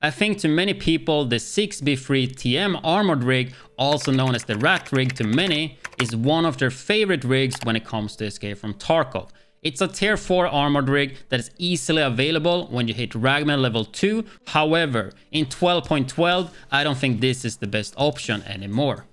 I think to many people, the 6B3 TM armored rig, also known as the ratrig to many, is one of their favorite rigs when it comes to escape from Tarkov. It's a tier 4 armored rig that is easily available when you hit ragman level 2. However, in 12.12, I don't think this is the best option anymore.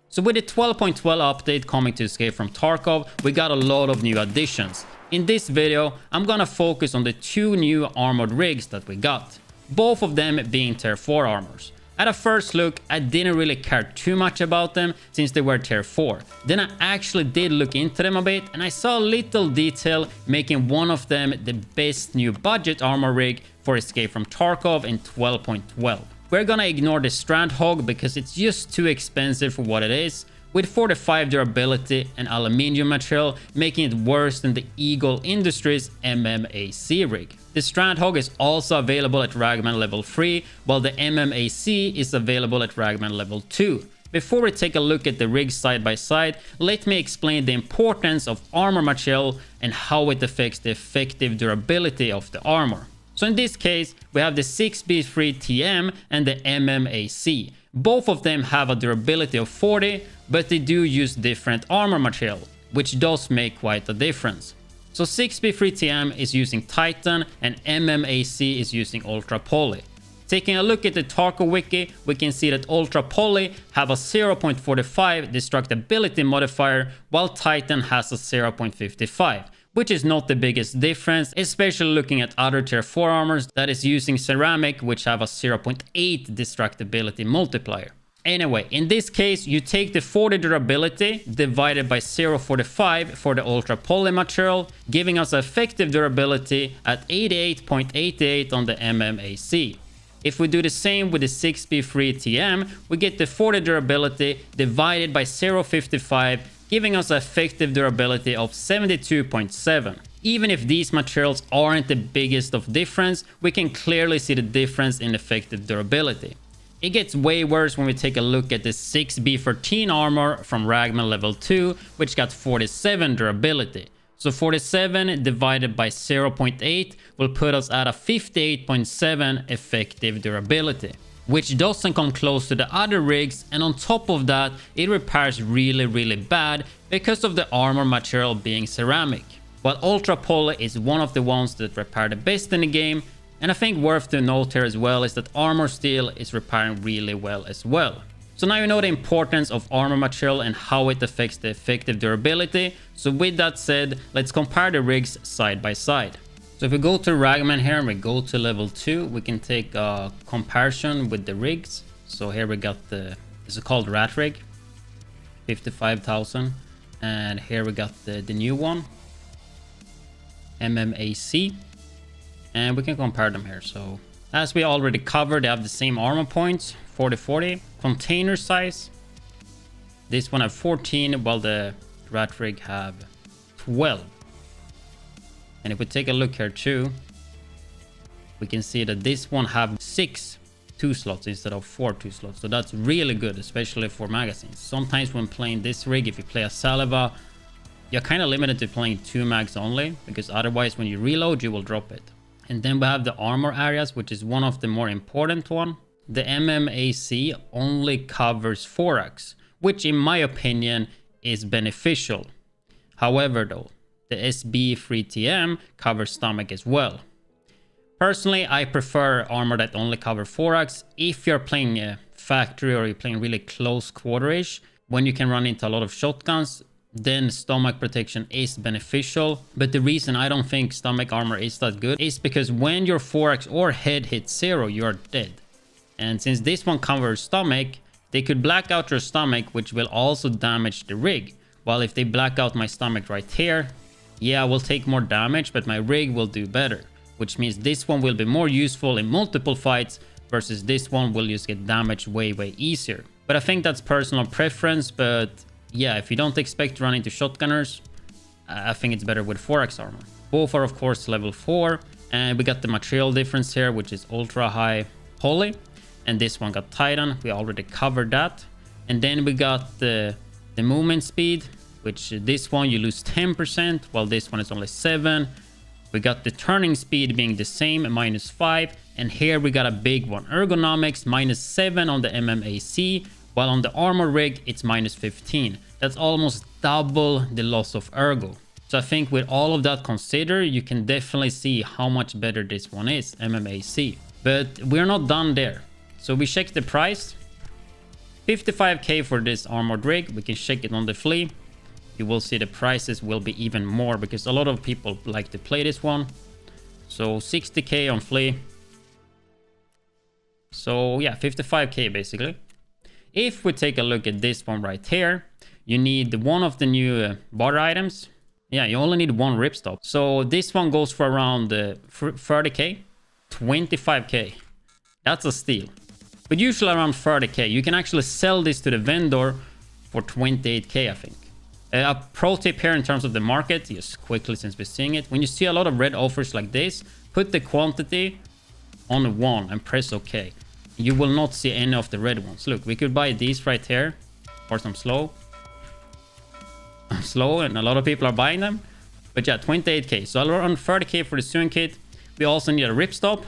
So with the 12.12 update coming to escape from Tarkov, we got a lot of new additions. In this video, I'm gonna focus on the 2 new armored rigs that we got, both of them being tier 4 armors. At a first look, I didn't really care too much about them since they were tier 4. Then I actually did look into them a bit and I saw a little detail making one of them the best new budget armor rig for escape from Tarkov in 12.12. We're gonna ignore the Strandhog because it's just too expensive for what it is, with 45 durability and aluminium material, making it worse than the Eagle Industries MMAC rig. The Strandhog is also available at ragman level 3, while the MMAC is available at ragman level 2. Before we take a look at the rigs side by side, let me explain the importance of armor material and how it affects the effective durability of the armor. So in this case, we have the 6B3 TM and the MMAC. Both of them have a durability of 40, but they do use different armor material, which does make quite a difference. So 6B3 TM is using Titan and MMAC is using Ultra Poly. Taking a look at the Tarkov wiki, we can see that Ultra Poly have a 0.45 destructibility modifier, while Titan has a 0.55. Which is not the biggest difference, especially looking at other tier 4 armors that is using ceramic, which have a 0.8 destructibility multiplier. Anyway, in this case, you take the 40 durability divided by 0.45 for the Ultra Poly material, giving us effective durability at 88.88 on the MMAC. If we do the same with the 6B3 TM, we get the 40 durability divided by 0.55, giving us an effective durability of 72.7. Even if these materials aren't the biggest of difference, we can clearly see the difference in effective durability. It gets way worse when we take a look at the 6B13 armor from ragman level 2, which got 47 durability. So 47 divided by 0.8 will put us at a 58.7 effective durability, which doesn't come close to the other rigs, and on top of that, it repairs really bad because of the armor material being ceramic. While Ultra Poly is one of the ones that repair the best in the game, and I think worth to note here as well is that armor steel is repairing really well as well. So now you know the importance of armor material and how it affects the effective durability. So with that said, let's compare the rigs side by side. So if we go to ragman here and we go to level 2, we can take a comparison with the rigs. So here we got this is called ratrig, 55,000, and here we got the new one, MMAC, and we can compare them here. So as we already covered, they have the same armor points, 40-40. Container size, this one have 14, while the ratrig have 12. And if we take a look here too, we can see that this one have 6 2 slots instead of 4 2 slots. So that's really good, especially for magazines. Sometimes when playing this rig, if you play a Saliva, you're kind of limited to playing 2 mags only, because otherwise when you reload, you will drop it. And then we have the armor areas, which is one of the more important one. The MMAC only covers thorax, which in my opinion is beneficial. However though, the SB3TM covers stomach as well. Personally, I prefer armor that only covers thorax if you're playing a factory or you're playing really close quarter-ish. When you can run into a lot of shotguns, then stomach protection is beneficial. But the reason I don't think stomach armor is that good is because when your thorax or head hits 0, you are dead. And since this one covers stomach, they could black out your stomach, which will also damage the rig. While if they black out my stomach right here, yeah, I will take more damage, but my rig will do better. Which means this one will be more useful in multiple fights versus this one will just get damaged way easier. But I think that's personal preference. But yeah, if you don't expect to run into shotgunners, I think it's better with thorax armor. Both are of course level 4. And we got the material difference here, which is ultra high poly. And this one got Titan. We already covered that. And then we got the movement speed, which this one you lose 10%, while this one is only 7. We got the turning speed being the same, -5. And here we got a big one. Ergonomics, -7 on the MMAC. While on the armor rig, it's -15. That's almost double the loss of ergo. So I think with all of that considered, you can definitely see how much better this one is, MMAC. But we're not done there. So we check the price. 55k for this armored rig. We can check it on the flea. You will see the prices will be even more because a lot of people like to play this one. So 60k on flea. So yeah, 55k basically. If we take a look at this one right here, you need one of the new barter items. Yeah, you only need one ripstop. So this one goes for around 30k, 25k. That's a steal. But usually around 30k. You can actually sell this to the vendor for 28k, I think. A pro tip here in terms of the market, just quickly since we're seeing it. When you see a lot of red offers like this, put the quantity on 1 and press OK. You will not see any of the red ones. Look, we could buy these right here. Or some slow. Slow, and a lot of people are buying them. But yeah, 28k. So around 30k for the Suin kit. We also need a ripstop,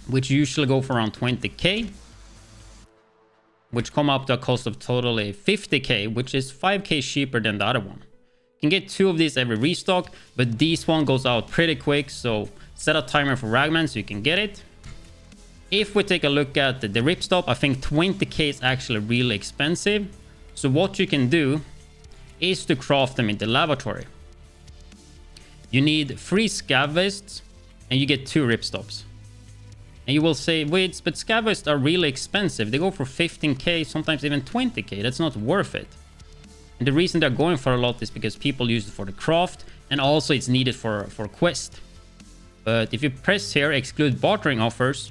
which usually go for around 20k. Which come up to a cost of totally 50k, which is 5k cheaper than the other one. You can get 2 of these every restock, but this one goes out pretty quick, so set a timer for Ragman so you can get it. If we take a look at the ripstop, I think 20k is actually really expensive. So what you can do is to craft them in the lavatory. You need 3 scav vests and you get 2 ripstops. And you will say, wait, but scav vests are really expensive. They go for 15k, sometimes even 20k. That's not worth it. And the reason they're going for a lot is because people use it for the craft, and also it's needed for quest. But if you press here, exclude bartering offers,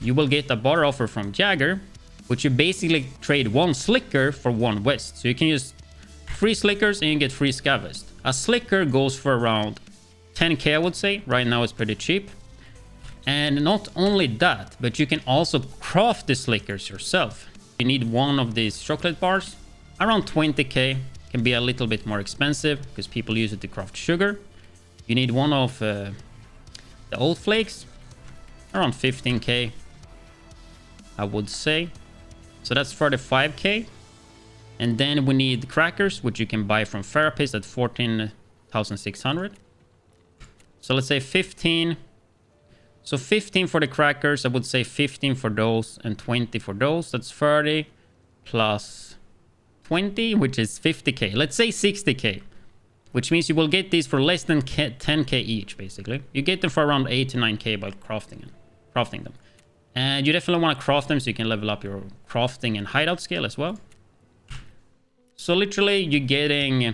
you will get a barter offer from Jagger, which you basically trade 1 slicker for 1 vest. So you can use 3 slickers and you get 3 scav vests. A slicker goes for around 10k, I would say. Right now it's pretty cheap. And not only that, but you can also craft the slickers yourself. You need 1 of these chocolate bars. Around 20k. Can be a little bit more expensive because people use it to craft sugar. You need 1 of the old flakes. Around 15k, I would say. So that's 35k. And then we need crackers, which you can buy from Therapist at 14,600. So let's say 15. So 15 for the crackers, I would say 15 for those and 20 for those. That's 30 plus 20, which is 50k. Let's say 60k, which means you will get these for less than 10k each, basically. You get them for around 8 to 9k by crafting them. And you definitely want to craft them so you can level up your crafting and hideout skill as well. So literally, you're getting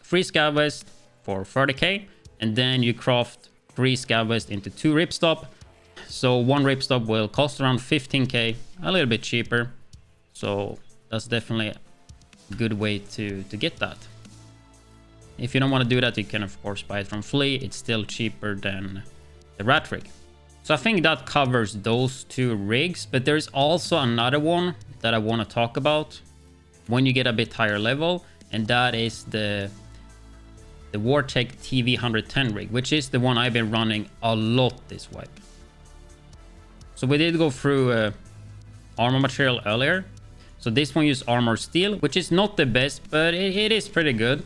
3 scav vests for 30k, and then you craft 3 scav vests into 2 ripstop. So 1 ripstop will cost around 15k, a little bit cheaper. So that's definitely a good way to get that. If you don't want to do that, you can of course buy it from Flea. It's still cheaper than the ratrig. So I think that covers those 2 rigs, but there's also another one that I want to talk about when you get a bit higher level, and that is the Wartech TV110 rig, which is the one I've been running a lot this wipe. So we did go through armor material earlier. So this one uses armor steel, which is not the best, but it is pretty good.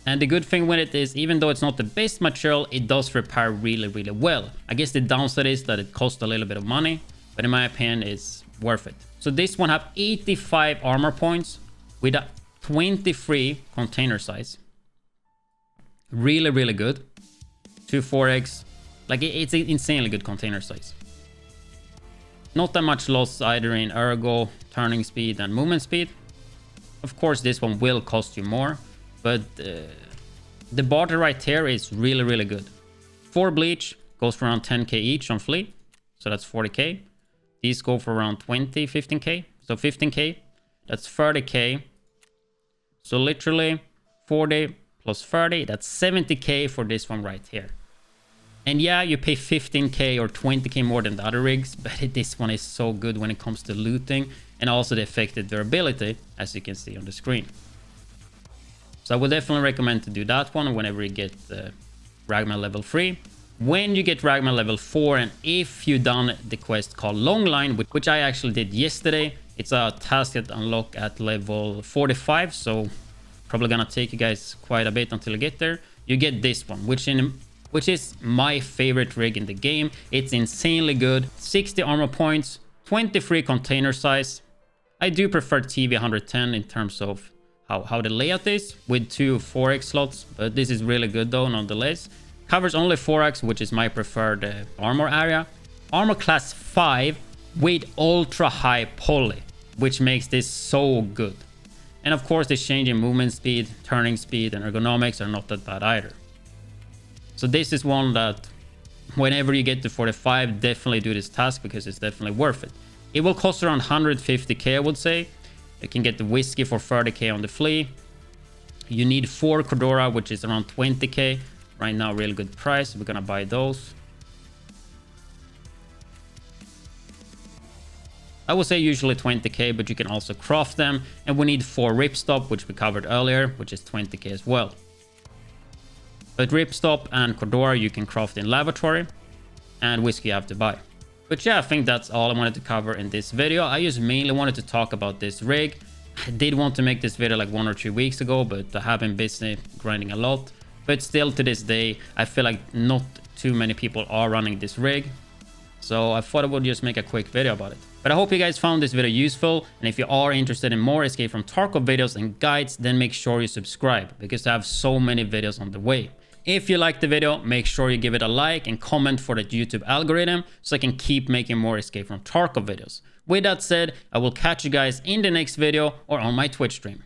And the good thing with it is, even though it's not the best material, it does repair really, really well. I guess the downside is that it costs a little bit of money, but in my opinion, it's worth it. So this one have 85 armor points with a 23 container size. Really, really good. 2-4x. Like, it's an insanely good container size. Not that much loss either in ergo, turning speed, and movement speed. Of course, this one will cost you more, but the barter right here is really, really good. 4 bleach goes for around 10k each on Flea, so that's 40k. These go for around 20, 15k, so 15k, that's 30k. So literally 40 plus 30, that's 70k for this one right here. And yeah, you pay 15k or 20k more than the other rigs, but this one is so good when it comes to looting and also the affected durability, as you can see on the screen. So I would definitely recommend to do that one whenever you get Ragman level 3. When you get Ragman level 4, and if you done the quest called Long Line, which I actually did yesterday, it's a task that unlock at level 45, so probably gonna take you guys quite a bit until you get there. You get this one, which is my favorite rig in the game. It's insanely good. 60 armor points, 23 container size. I do prefer TV 110 in terms of how the layout is, with 2 4x slots, but this is really good though nonetheless. Covers only 4x, which is my preferred armor area. Armor class 5 with ultra high poly, which makes this so good. And of course, the change in movement speed, turning speed, and ergonomics are not that bad either. So this is one that whenever you get to 45, definitely do this task because it's definitely worth it. It will cost around 150k, I would say. You can get the whiskey for 30k on the flea. You need 4 Cordura, which is around 20k. Right now, really good price. We're gonna buy those. I would say usually 20k, but you can also craft them. And we need 4 Ripstop, which we covered earlier, which is 20k as well. But Ripstop and Cordura you can craft in Lavatory, and whiskey you have to buy. But yeah, I think that's all I wanted to cover in this video. I just mainly wanted to talk about this rig. I did want to make this video like 1 or 2 weeks ago, but I have been busy grinding a lot. But still to this day, I feel like not too many people are running this rig. So I thought I would just make a quick video about it. But I hope you guys found this video useful. And if you are interested in more Escape from Tarkov videos and guides, then make sure you subscribe, because I have so many videos on the way. If you liked the video, make sure you give it a like and comment for the YouTube algorithm so I can keep making more Escape from Tarkov videos. With that said, I will catch you guys in the next video or on my Twitch stream.